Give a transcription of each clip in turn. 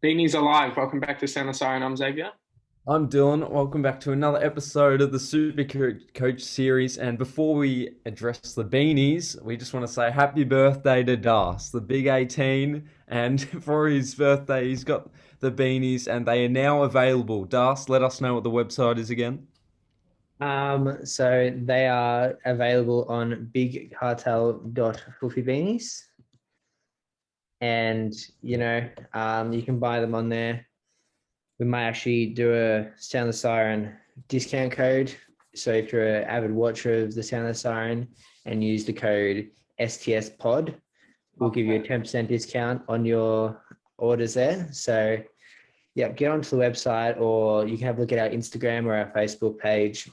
Beanies alive. Welcome back to Sound Siren. I'm Xavier. I'm Dylan. Welcome back to another episode of the Supercoach series. And before we address the beanies, we just want to say happy birthday to Das, the big 18. And for his birthday, he's got the beanies, and they are now available. Das, let us know what the website is again. So they are available on bigcartel.filthybeanies. And you can buy them on there. We might actually do a Sound the Siren discount code. So if you're an avid watcher of the Sound the Siren and use the code STS Pod, we'll give you a 10% discount on your orders there. So yeah, get onto the website, or you can have a look at our Instagram or our Facebook page.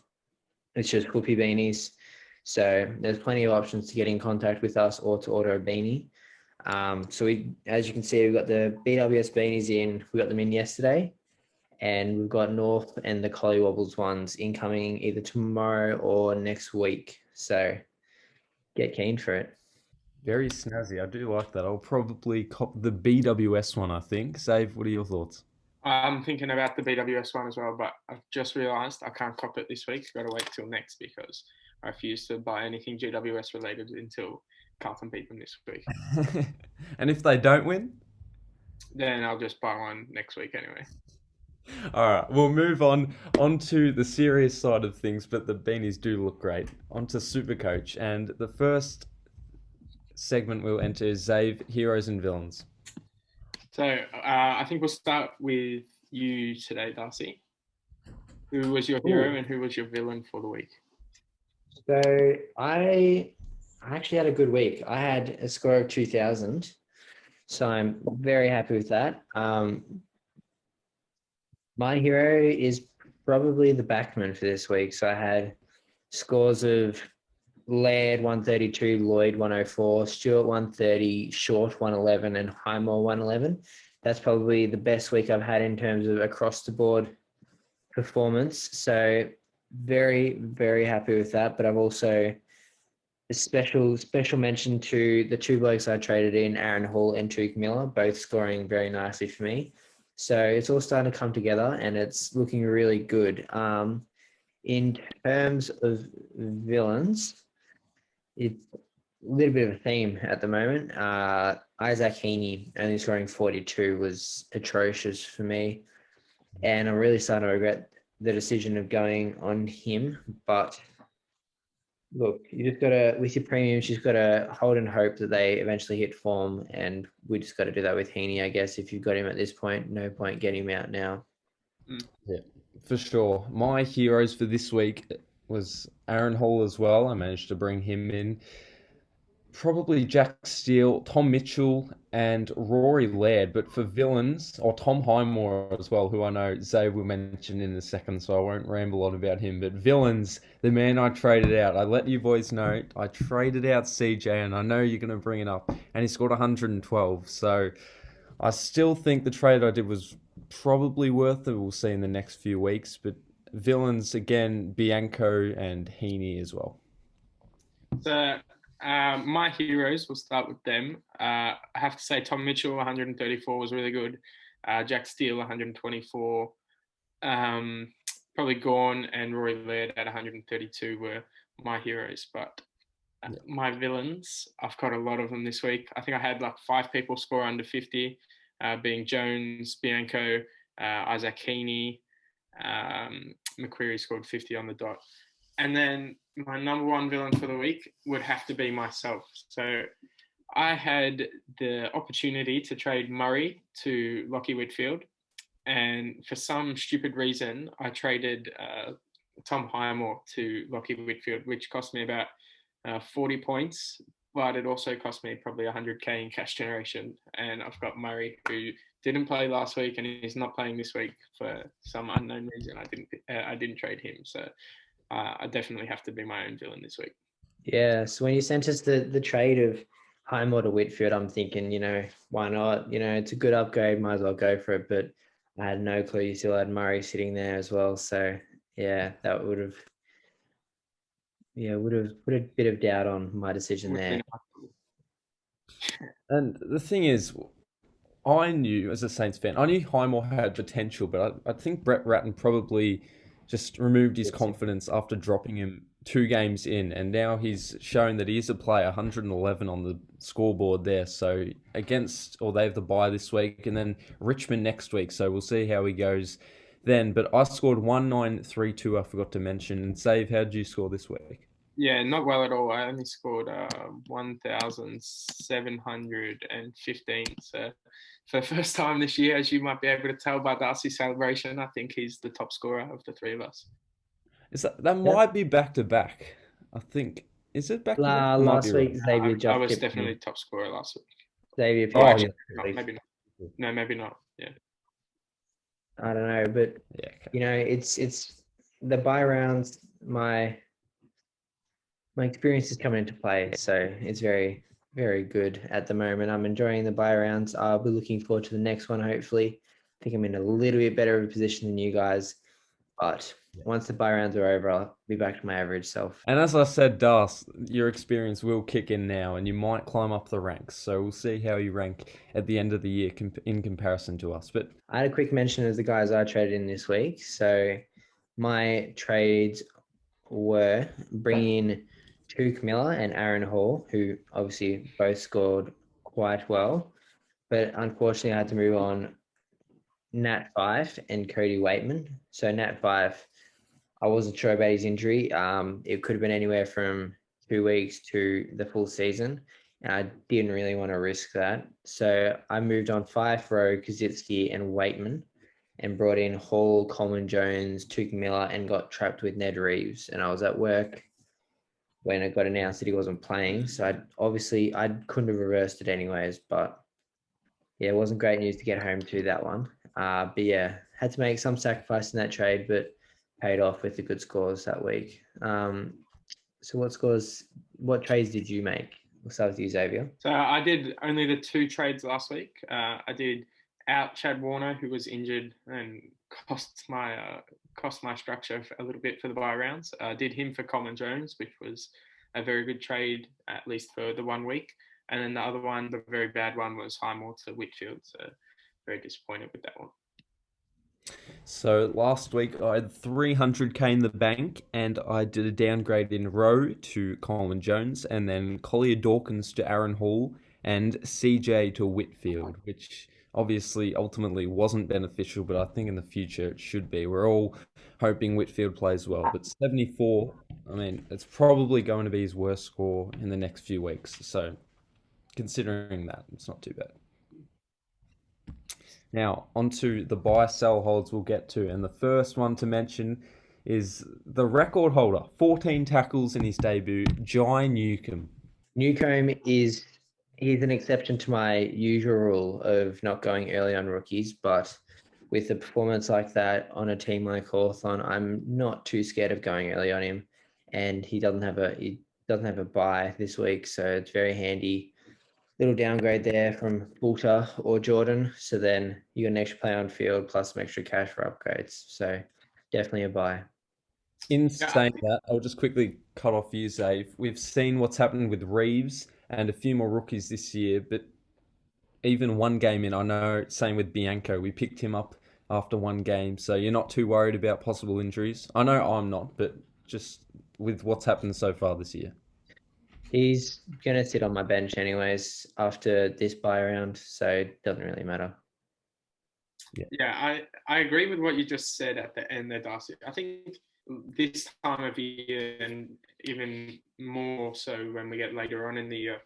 It's just Whoopie Beanies. So there's plenty of options to get in contact with us or to order a beanie. So we, as you can see, we've got the BWS beanies in. We got them in yesterday, and we've got North and the Collie Wobbles ones incoming either tomorrow or next week. So get keen for it. Very snazzy. I do like that. I'll probably cop the BWS one, I think. Save, what are your thoughts? I'm thinking about the BWS one as well, but I've just realised I can't cop it this week. Got to wait till next because I refuse to buy anything GWS related until Carlton beat them this week. And if they don't win? Then I'll just buy one next week anyway. All right, we'll move on to the serious side of things, but the beanies do look great. On to Supercoach, and the first segment we'll enter is Zave Heroes and Villains. So I think we'll start with you today, Darcy. Who was your hero and who was your villain for the week? So I actually had a good week. I had a score of 2,000. So I'm very happy with that. My hero is probably the backman for this week. So I had scores of Laird 132, Lloyd 104, Stewart 130, Short 111, and Highmore 111. That's probably the best week I've had in terms of across the board performance. So very, very happy with that. But I've also a special mention to the two blokes I traded in, Aaron Hall and Tuke Miller, both scoring very nicely for me. So it's all starting to come together and it's looking really good. In terms of villains, it's a little bit of a theme at the moment. Isaac Heaney only scoring 42 was atrocious for me. And I'm really starting to regret the decision of going on him. But look, you just got to, with your premiums, you just got to hold and hope that they eventually hit form. And we just got to do that with Heaney, I guess. If you've got him at this point, no point getting him out now. Yeah, for sure. My heroes for this week was Aaron Hall as well. I managed to bring him in. Probably Jack Steele, Tom Mitchell, and Rory Laird. But for villains, or Tom Highmore as well, who I know Zay will mention in a second, so I won't ramble on about him. But villains, the man I traded out. I let you boys know I traded out CJ, and I know you're going to bring it up. And he scored 112. So I still think the trade I did was probably worth it. We'll see in the next few weeks. But villains, again, Bianco and Heaney as well. So my heroes, we'll start with them. I have to say Tom Mitchell, 134 was really good. Jack Steele, 124. Probably Gorn and Roy Laird at 132 were my heroes. But my villains, I've got a lot of them this week. I think I had like 5 people score under 50, being Jones, Bianco, Isaac Heaney, McQuarrie scored 50 on the dot. And then my number one villain for the week would have to be myself. So I had the opportunity to trade Murray to Lockie Whitfield. And for some stupid reason, I traded Tom Highmore to Lockie Whitfield, which cost me about 40 points, but it also cost me probably 100K in cash generation. And I've got Murray, who didn't play last week and he's not playing this week for some unknown reason. I didn't trade him, so I definitely have to be my own villain this week. Yeah. So when you sent us the trade of Highmore to Whitfield, I'm thinking, why not? It's a good upgrade. Might as well go for it. But I had no clue you still had Murray sitting there as well. So yeah, that would have put a bit of doubt on my decision there. And the thing is, I knew, as a Saints fan, I knew Highmore had potential, but I think Brett Ratton probably just removed his confidence after dropping him 2 games in, and now he's shown that he is a player. 111 on the scoreboard there. So they have the bye this week, and then Richmond next week. So we'll see how he goes then. But I scored 1932. I forgot to mention. And Save, how did you score this week? Yeah, not well at all. I only scored 1,715. So for the first time this year, as you might be able to tell by Darcy's celebration, I think he's the top scorer of the three of us. That might be back to back? I think. Is it back to back? Last week, Xavier I just was tipped definitely me. top scorer last week. Xavier, Maybe not. No, maybe not. Yeah. I don't know, but Yeah, okay. you know, it's the bye rounds. My experience is coming into play, so it's very, very good at the moment. I'm enjoying the bye rounds. I'll be looking forward to the next one. Hopefully, I think I'm in a little bit better of a position than you guys, but once the bye rounds are over, I'll be back to my average self. And as I said, Das, your experience will kick in now, and you might climb up the ranks. So we'll see how you rank at the end of the year in comparison to us. But I had a quick mention of the guys I traded in this week. So my trades were bringing in Tuke Miller and Aaron Hall, who obviously both scored quite well, but unfortunately I had to move on Nat Fife and Cody Waitman. So Nat Fife, I wasn't sure about his injury. It could have been anywhere from 2 weeks to the full season, and I didn't really want to risk that. So I moved on Fife, Rowe, Kaczynski, and Waitman, and brought in Hall, Coleman Jones, Tuke Miller, and got trapped with Ned Reeves. And I was at work when it got announced that he wasn't playing. So I couldn't have reversed it anyways, but yeah, it wasn't great news to get home to that one. But yeah, had to make some sacrifice in that trade, but paid off with the good scores that week. So what trades did you make? We'll start with you, Xavier. So I did only the 2 trades last week. I did out Chad Warner, who was injured and cost my structure a little bit for the bye rounds. I did him for Coleman Jones, which was a very good trade, at least for the 1 week. And then the other one, the very bad one, was Highmore to Whitfield. So very disappointed with that one. so last week I had 300k in the bank, and I did a downgrade in Rowe to Coleman Jones, and then Collier Dawkins to Aaron Hall, and CJ to Whitfield, which obviously ultimately wasn't beneficial, but I think in the future it should be. We're all hoping Whitfield plays well, but 74, I mean, it's probably going to be his worst score in the next few weeks. So considering that, it's not too bad. Now, onto the buy sell holds we'll get to. And the first one to mention is the record holder, 14 tackles in his debut, Jai Newcomb. He's an exception to my usual rule of not going early on rookies, but with a performance like that on a team like Hawthorn, I'm not too scared of going early on him. And he doesn't have a bye this week, so it's very handy. Little downgrade there from Bulter or Jordan. So then you got an extra play on field plus some extra cash for upgrades. So definitely a buy. In saying that, I'll just quickly cut off you, Zave. We've seen what's happened with Reeves and a few more rookies this year, but even 1 game in, I know, same with Bianco. We picked him up after 1 game, so you're not too worried about possible injuries. I know I'm not, but just with what's happened so far this year. He's going to sit on my bench anyways after this buy round, so it doesn't really matter. Yeah, I agree with what you just said at the end there, Darcy. I think this time of year, and even more so when we get later on in the year,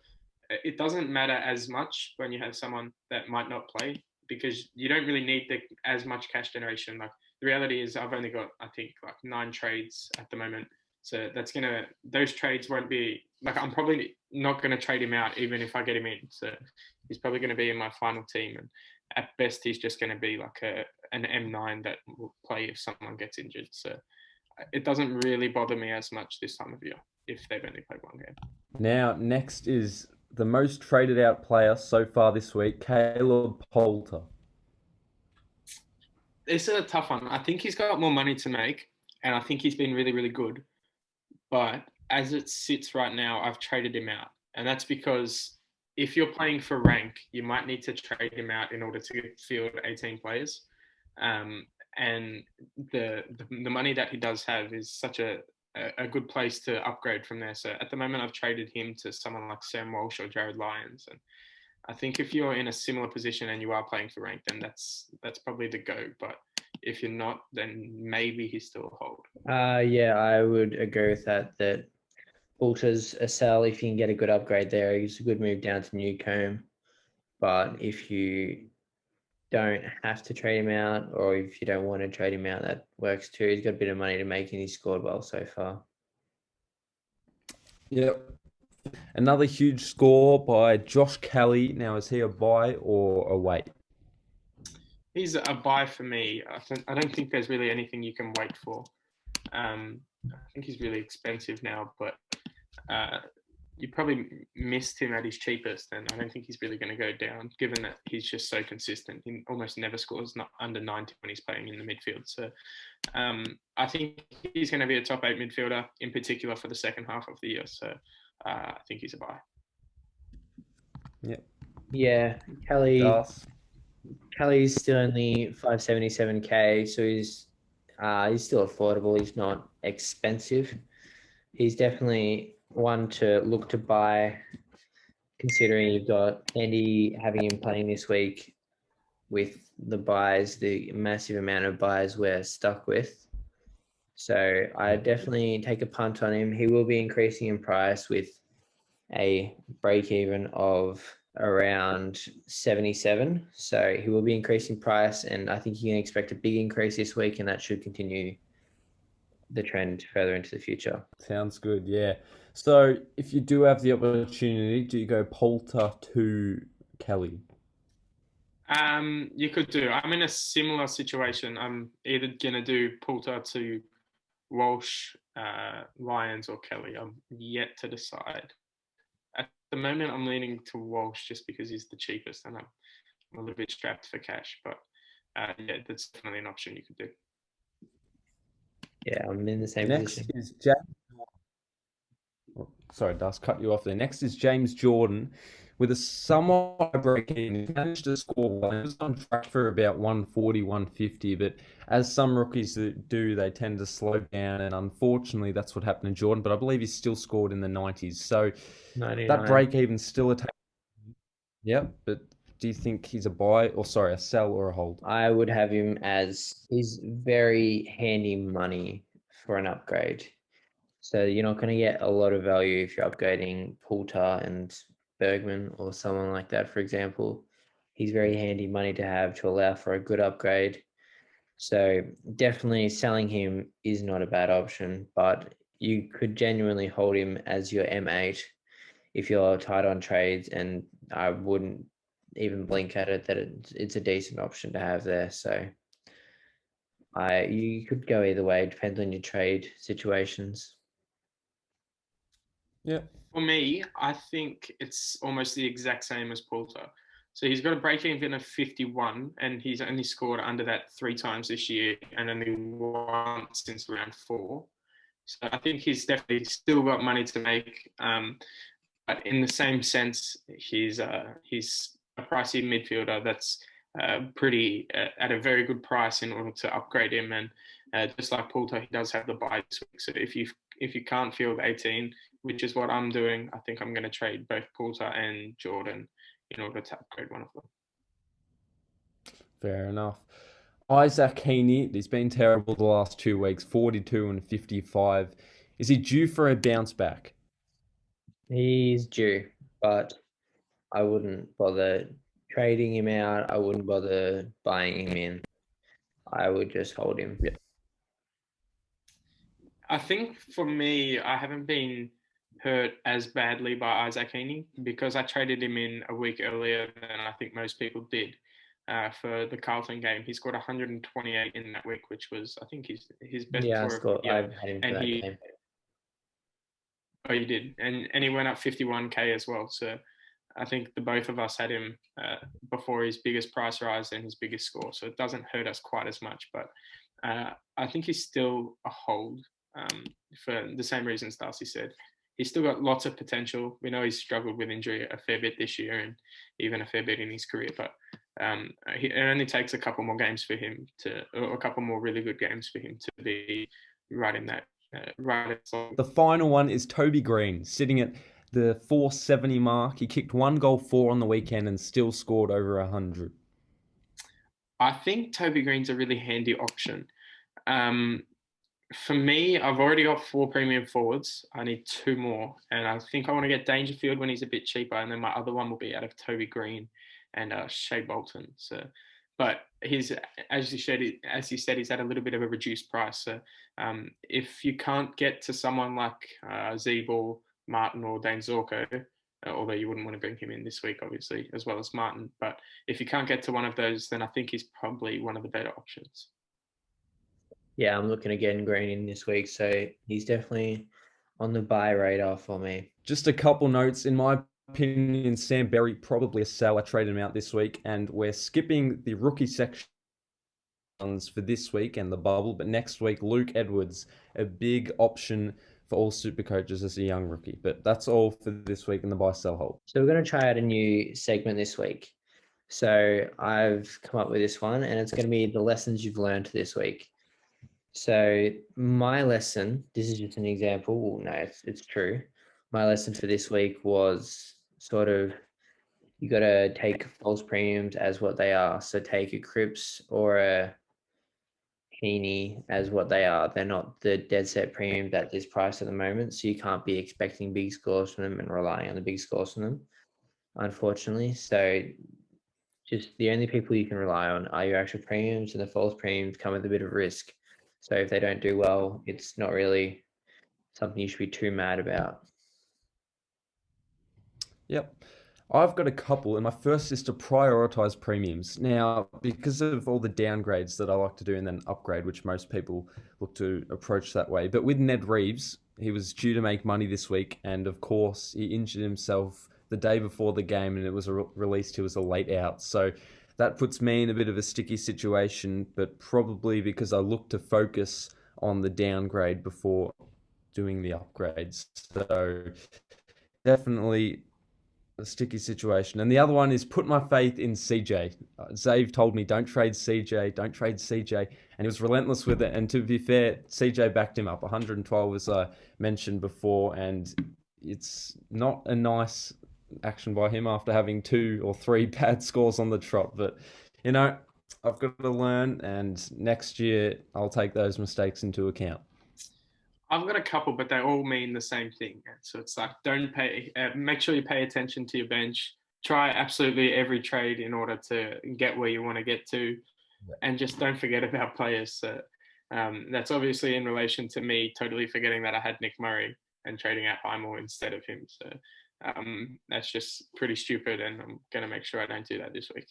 it doesn't matter as much when you have someone that might not play, because you don't really need as much cash generation. Like, the reality is I've only got, I think, like 9 trades at the moment. So those trades won't be, like, I'm probably not going to trade him out even if I get him in. So he's probably going to be in my final team. And at best, he's just going to be like an M9 that will play if someone gets injured. So it doesn't really bother me as much this time of year if they've only played 1 game. Now, next is the most traded out player so far this week, Caleb Poulter. This is a tough one. I think he's got more money to make, and I think he's been really, really good. But as it sits right now, I've traded him out. And that's because if you're playing for rank, you might need to trade him out in order to field 18 players. And the money that he does have is such a good place to upgrade from there. So at the moment, I've traded him to someone like Sam Walsh or Jared Lyons. And I think if you're in a similar position and you are playing for rank, then that's probably the go. But if you're not, then maybe he's still a hold. Yeah, I would agree with that. That Walter's a sell if you can get a good upgrade there. It's a good move down to Newcombe. But if you don't have to trade him out, or if you don't want to trade him out, that works too. He's got a bit of money to make, and he's scored well so far. Yep. Another huge score by Josh Kelly. Now, is he a buy or a wait? He's a buy for me. I don't think there's really anything you can wait for. I think he's really expensive now, but you probably missed him at his cheapest, and I don't think he's really going to go down, given that he's just so consistent. He almost never scores under 90 when he's playing in the midfield. So I think he's going to be a top 8 midfielder, in particular for the second half of the year. So I think he's a buy. Yep. Yeah, Kelly's still only 577k, so he's still affordable. He's not expensive. He's definitely one to look to buy, considering you've got Andy having him playing this week with the buys, the massive amount of buys we're stuck with. So I definitely take a punt on him. He will be increasing in price with a break even of around 77. So he will be increasing price, and I think you can expect a big increase this week, and that should continue the trend further into the future. Sounds good, yeah. So if you do have the opportunity, do you go Poulter to Kelly? You could do. I'm in a similar situation. I'm either going to do Poulter to Walsh, Lyons, or Kelly. I'm yet to decide. At the moment, I'm leaning to Walsh just because he's the cheapest, and I'm a little bit strapped for cash. But yeah, that's definitely an option you could do. Yeah, I'm in the same Next position. is James. Sorry, Dust, cut you off there. Next is James Jordan with a somewhat break-in. He managed to score well. He was on track for about 140, 150, but as some rookies do, they tend to slow down, and unfortunately, that's what happened to Jordan. But I believe he still scored in the 90s. So 99. that break-even's still a Yep, but do you think he's a sell or a hold? I would have him as he's very handy money for an upgrade. So you're not going to get a lot of value if you're upgrading Poulter and Bergman or someone like that, for example. He's very handy money to have to allow for a good upgrade. So definitely selling him is not a bad option, but you could genuinely hold him as your M8 if you're tight on trades, and I wouldn't even blink at it that it's a decent option to have there. So you could go either way, depends on your trade situations. Yeah. For me, I think it's almost the exact same as Poulter. So he's got a break-even of 51, and he's only scored under that 3 times this year, and only once since round 4. So I think he's definitely still got money to make. But in the same sense, he's a pricey midfielder that's pretty at a very good price in order to upgrade him. And just like Poulter, he does have the buy this week. So if you can't field 18, which is what I'm doing, I think I'm going to trade both Poulter and Jordan in order to upgrade one of them. Fair enough. Isaac Heaney, he's been terrible the last 2 weeks, 42 and 55. Is he due for a bounce back? He's due, but I wouldn't bother trading him out. I wouldn't bother buying him in. I would just hold him. Yeah. I think for me, I haven't been hurt as badly by Isaac Heaney because I traded him in a week earlier than I think most people did for the Carlton game. He scored 128 in that week, which was, I think, his best score of the year. I've had him for that game. Oh, you did, and he went up 51k as well. So I think the both of us had him before his biggest price rise and his biggest score. So it doesn't hurt us quite as much, but I think he's still a hold for the same reasons Darcy said. he's still got lots of potential. We know he's struggled with injury a fair bit this year and even a fair bit in his career, but it only takes a couple more games for him or a couple more really good games for him to be right in that, The final one is Toby Green, sitting at the 470 mark. He kicked 1 goal 4 on the weekend and still scored over 100. I think Toby Green's a really handy option. For me, I've already got 4 premium forwards. I need 2 more, and I think I want to get Dangerfield when he's a bit cheaper, and then my other one will be out of Toby Green and Shea Bolton. So, but he's, as you said, he's at a little bit of a reduced price. So, if you can't get to someone like Zeeble, Martin, or Dane Zorko, although you wouldn't want to bring him in this week, obviously, as well as Martin, but if you can't get to one of those, then I think he's probably one of the better options. Yeah, I'm looking at getting Green in this week, so he's definitely on the buy radar for me. Just a couple notes. In my opinion, Sam Berry probably a sell. I traded him out this week, and we're skipping the rookie sections for this week and the bubble, but next week, Luke Edwards, a big option for all super coaches as a young rookie. But that's all for this week in the buy sell hold. So we're going to try out a new segment this week. So I've come up with this one, and it's going to be the lessons you've learned this week. So my lesson, this is just an example. Well, no, it's true. My lesson for this week was sort of, you got to take false premiums as what they are. So take a Cripps or a Heaney as what they are. They're not the dead set premiums at this price at the moment. So you can't be expecting big scores from them and relying on the big scores from them, unfortunately. So just the only people you can rely on are your actual premiums, and the false premiums come with a bit of risk. So if they don't do well, it's not really something you should be too mad about. Yep. I've got a couple, and my first is to prioritize premiums. Now, because of all the downgrades that I like to do and then upgrade, which most people look to approach that way. But with Ned Reeves, he was due to make money this week, and of course, he injured himself the day before the game, and it was released he was a late out. So that puts me in a bit of a sticky situation, but probably because I look to focus on the downgrade before doing the upgrades. So definitely a sticky situation. And the other one is put my faith in CJ. Zave told me, don't trade CJ, don't trade CJ. And he was relentless with it. And to be fair, CJ backed him up 112, as I mentioned before. And it's not a nice action by him after having 2 or 3 bad scores on the trot. But, I've got to learn. And next year, I'll take those mistakes into account. I've got a couple, but they all mean the same thing. So it's like, make sure you pay attention to your bench. Try absolutely every trade in order to get where you want to get to, and just don't forget about players. So that's obviously in relation to me totally forgetting that I had Nick Murray and trading out Highmore instead of him. So that's just pretty stupid, and I'm going to make sure I don't do that this week.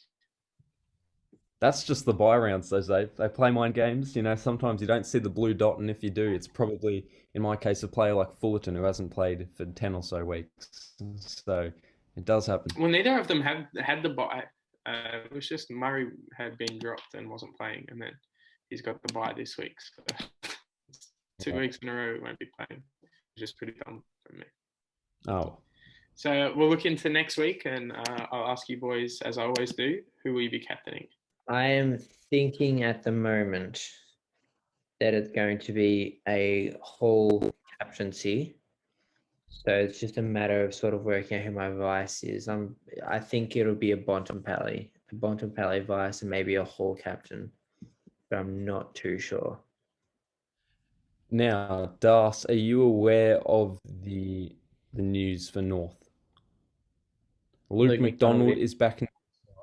That's just the buy rounds, though, Zave. They play mind games. Sometimes you don't see the blue dot, and if you do, it's probably, in my case, a player like Fullerton who hasn't played for 10 or so weeks. So it does happen. Well, neither of them had the buy. It was just Murray had been dropped and wasn't playing, and then he's got the buy this week. So 2 weeks in a row, he won't be playing, which is pretty dumb for me. Oh. So we'll look into next week, and I'll ask you boys, as I always do, who will you be captaining? I am thinking at the moment that it's going to be a whole captaincy. So it's just a matter of sort of working out who my vice is. I think it'll be a Bontempelli vice, and maybe a whole captain, but I'm not too sure. Now, Das, are you aware of the news for North? Luke McDonald is back in.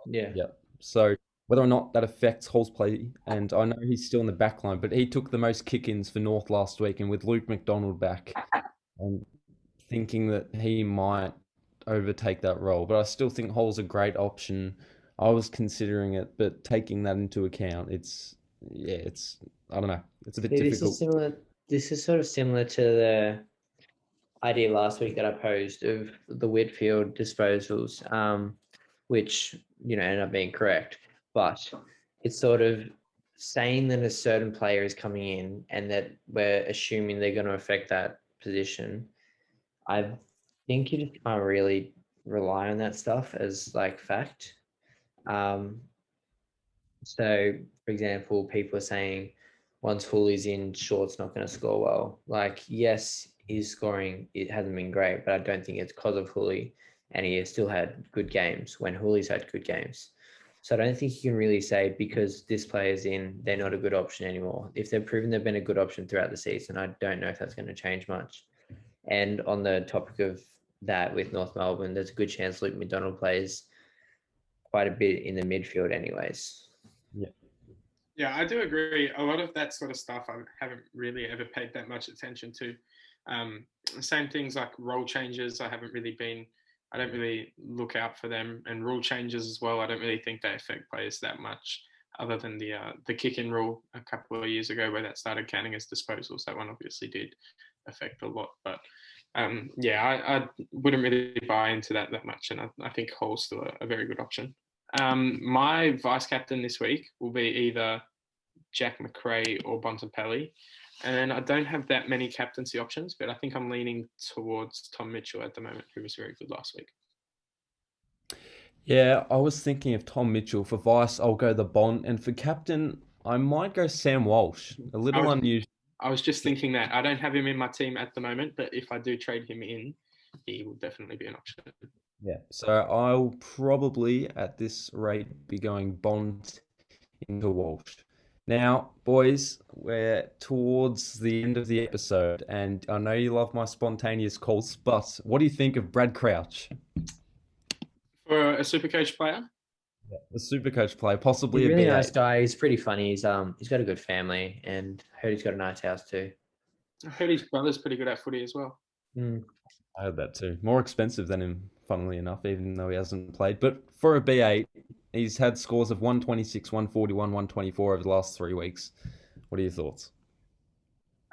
Yeah. Yep. So whether or not that affects Hall's play, and I know he's still in the back line, but he took the most kick-ins for North last week, and with Luke McDonald back, I'm thinking that he might overtake that role. But I still think Hall's a great option. I was considering it, but taking that into account, it's I don't know. It's a bit difficult. This is sort of similar to the idea last week that I posed of the Whitfield disposals, which ended up being correct. But it's sort of saying that a certain player is coming in and that we're assuming they're going to affect that position. I think you just can't really rely on that stuff as like fact. Um, so, for example, people are saying once Hooley's in, Short's not going to score well. Like, yes, his scoring it hasn't been great, but I don't think it's because of Hooley, and he has still had good games when Hooley's had good games. So I don't think you can really say because this player's in, they're not a good option anymore. If they've proven they've been a good option throughout the season, I don't know if that's going to change much. And on the topic of that with North Melbourne, there's a good chance Luke McDonald plays quite a bit in the midfield anyways. Yeah, I do agree. A lot of that sort of stuff I haven't really ever paid that much attention to. Same things like role changes. I don't really look out for them, and rule changes as well. I don't really think they affect players that much, other than the kick-in rule a couple of years ago where that started counting as disposals. That one obviously did affect a lot, but I wouldn't really buy into that much, and I think Hall's still a very good option. My vice captain this week will be either Jack McRae or Bontempelli. And then I don't have that many captaincy options, but I think I'm leaning towards Tom Mitchell at the moment, who was very good last week. Yeah, I was thinking of Tom Mitchell. For vice, I'll go the Bont. And for captain, I might go Sam Walsh. A little unusual. I was just thinking that. I don't have him in my team at the moment, but if I do trade him in, he will definitely be an option. Yeah, so I'll probably at this rate be going Bont into Walsh. Now, boys, we're towards the end of the episode, and I know you love my spontaneous calls, but what do you think of Brad Crouch? For a Supercoach player? Yeah, the Supercoach player, possibly He's a a really BA. nice guy. He's pretty funny. He's got a good family, and I heard he's got a nice house too. I heard his brother's pretty good at footy as well. I heard that too. More expensive than him, funnily enough, even though he hasn't played. But for a B8, he's had scores of 126, 141, 124 over the last 3 weeks. What are your thoughts?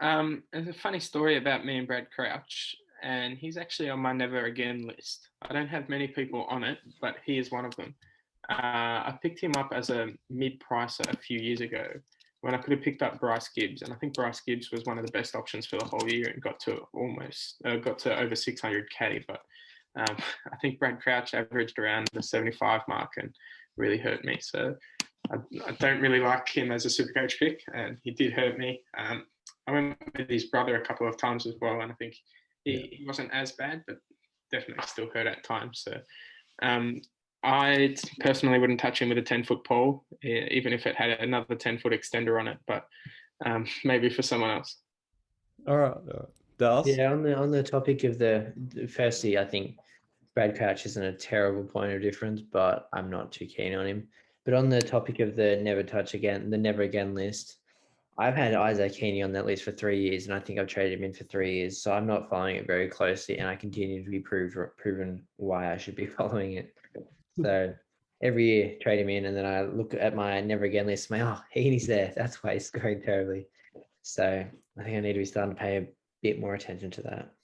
There's a funny story about me and Brad Crouch, and he's actually on my never again list. I don't have many people on it, but he is one of them. I picked him up as a mid-pricer a few years ago when I could have picked up Bryce Gibbs, and I think Bryce Gibbs was one of the best options for the whole year and got to over 600k. But I think Brad Crouch averaged around the 75 mark and really hurt me. So I don't really like him as a Supercoach pick, and he did hurt me. I went with his brother a couple of times as well, and I think he wasn't as bad, but definitely still hurt at times. So I personally wouldn't touch him with a 10-foot pole, even if it had another 10-foot extender on it, but maybe for someone else. All right. Das? Yeah, on the topic of firstly, I think Brad Crouch isn't a terrible point of difference, but I'm not too keen on him. But on the topic of the never again list, I've had Isaac Heaney on that list for 3 years, and I think I've traded him in for 3 years. So I'm not following it very closely, and I continue to be proven why I should be following it. So every year, trade him in, and then I look at my never again list. Heaney's there. That's why he's scoring terribly. So I think I need to be starting to pay a bit more attention to that.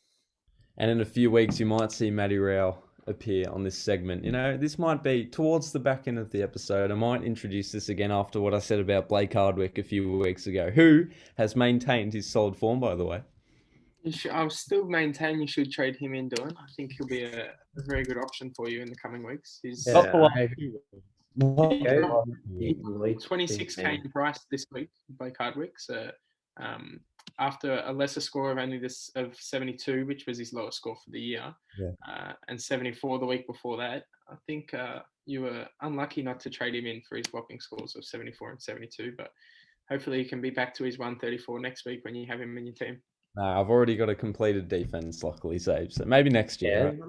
And in a few weeks, you might see Matty Rao appear on this segment. This might be towards the back end of the episode. I might introduce this again after what I said about Blake Hardwick a few weeks ago, who has maintained his solid form, by the way. I'll still maintain you should trade him in, Dylan. I think he'll be a very good option for you in the coming weeks. He's 26k in price this week, Blake Hardwick. So after a lesser score of only of 72, which was his lowest score for the year, and 74 the week before that, I think you were unlucky not to trade him in for his whopping scores of 74 and 72. But hopefully he can be back to his 134 next week when you have him in your team. No, I've already got a completed defense, luckily saved. So maybe next year. Yeah,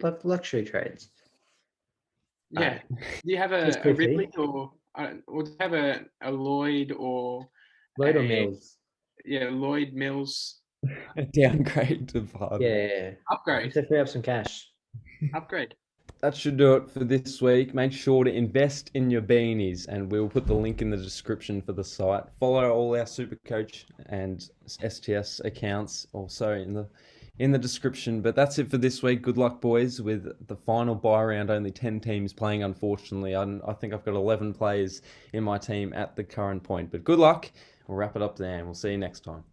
right? luxury trades. Yeah. Do you have a Ridley or do you have a Lloyd or Mills? Yeah, Lloyd Mills. A downgrade to Hardwick. Yeah. Upgrade. Just free up some cash. Upgrade. That should do it for this week. Make sure to invest in your beanies, and we'll put the link in the description for the site. Follow all our Supercoach and STS accounts also in the description. But that's it for this week. Good luck, boys, with the final bye round. Only 10 teams playing, unfortunately. I think I've got 11 players in my team at the current point. But good luck. We'll wrap it up there, and we'll see you next time.